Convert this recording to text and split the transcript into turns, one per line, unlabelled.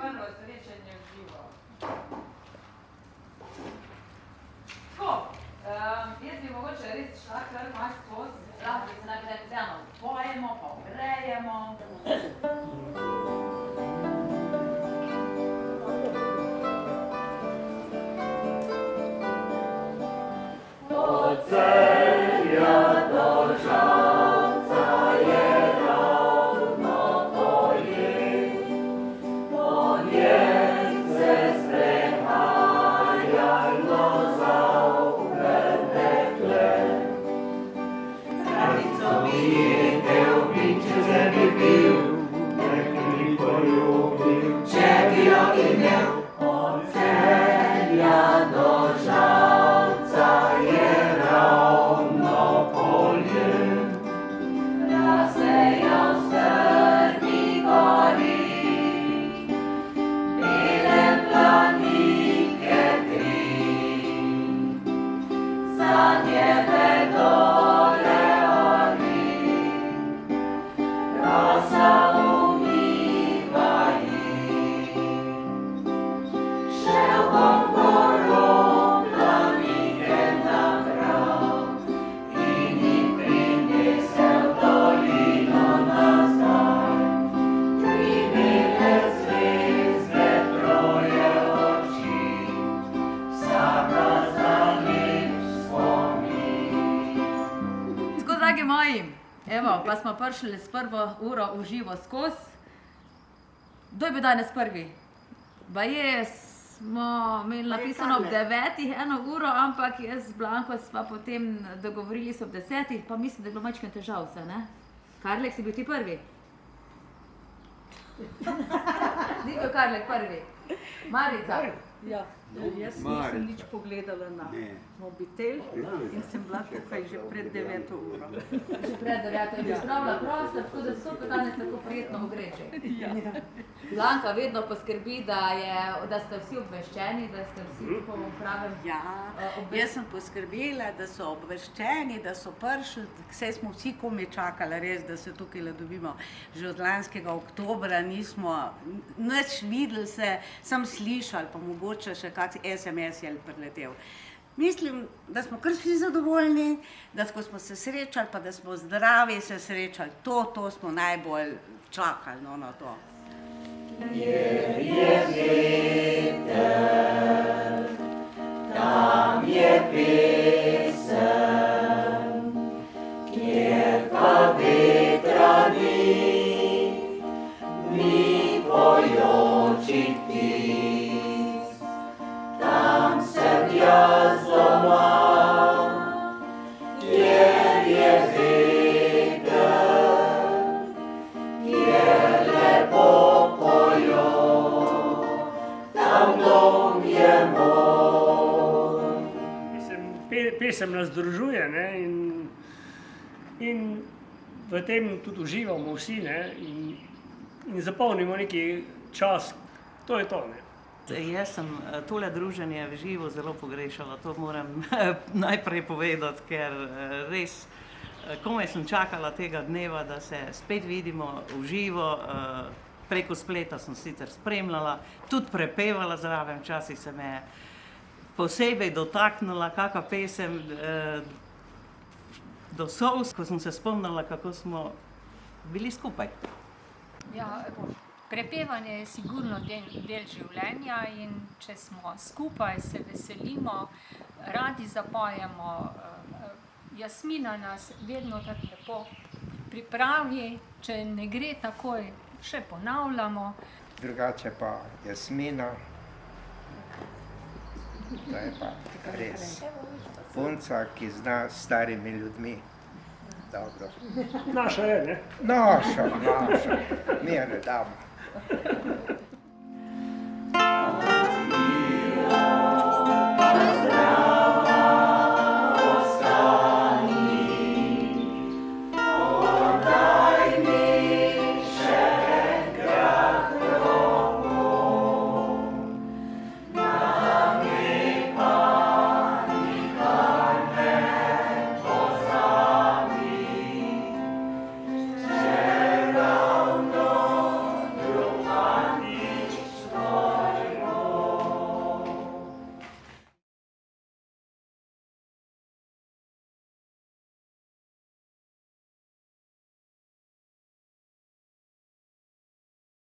prvo srečanje v živo. Tako, jaz bi mogoče res šla kar malo skozi, lahko bi se najprej vzajemo, pojemo, pa grejemo. Od Celja do Žalca je ravno polje, po njem se sprehajalo zauverne tle. Pravico videl bi, če se bi bil, nek bi poljubil, če bi jo imel. Od Celja do Žalca je ravno polje, rasejo v strmi gori, bele planike kri, za njebe dole orli, rosa umiva jih. Šel bom gorom planike nabral in jih prinesel dolino nazaj. Tri bele zvezde, troje oči, vsaka za lep spomin. Tako, dragi moji, evo, pa smo prišli s prvo uro v živo skozi. Kdo je bil danes prvi? Baje smo imeli napisano ob 9 eno uro, ampak jaz z Blanko sva potem dogovorili se ob 10, pa mislim, da je bilo majčkeno težav vse, ne? Karlek, si bil ti prvi? Ni bil Karlek prvi? Marica?
Ja, jaz nisem nič pogledala na mobitel in sem bila tukaj že pred 9 uro.
Že pred 9 je spravila prostor, tako da so danes tako prijetno ogreče. Blanka vedno poskrbi, da ste vsi obveščeni, da ste vsi tako v pravem...
Ja, jaz sem poskrbela, da so obveščeni, da so prišli, saj smo vsi komaj čakali res, da se tukaj dobimo. Že od lanskega oktobra nismo nič videli se, sem slišali, pa mogoče še kak SMS je priletel. Mislim, da smo kar vsi zadovoljni, da smo se srečali, pa da smo zdravi se srečali. To smo najbolj čakali na to.
Kjer je veter, tam je pesem, kjer pa vetra ni pojočih ptic, tam sem jaz doma, kjer je veter, kjer lepo pojo, tam dom je moj.
Pesem nas združuje, ne, in v tem tudi uživamo vsi, ne, in zapolnimo neki čas, to je to, ne.
Jaz sem tole druženje v živo zelo pogrešala, to moram najprej povedati, ker res komaj sem čakala tega dneva, da se spet vidimo v živo. Preko spleta sem sicer spremljala, tudi prepevala zraven, včasih se me posebej dotaknila kakšna pesem do solz, ko sem se spomnila, kako smo bili skupaj.
Ja, prepevanje je sigurno del življenja in če smo skupaj, se veselimo, radi zapojemo. Jasmina nas vedno tako lepo pripravi, če ne gre takoj, še ponavljamo.
Drugače pa Jasmina, to je pa res punca, ki zna s starimi ljudmi. Dobro.
Naša je, ne?
Naša, mi je ne damo.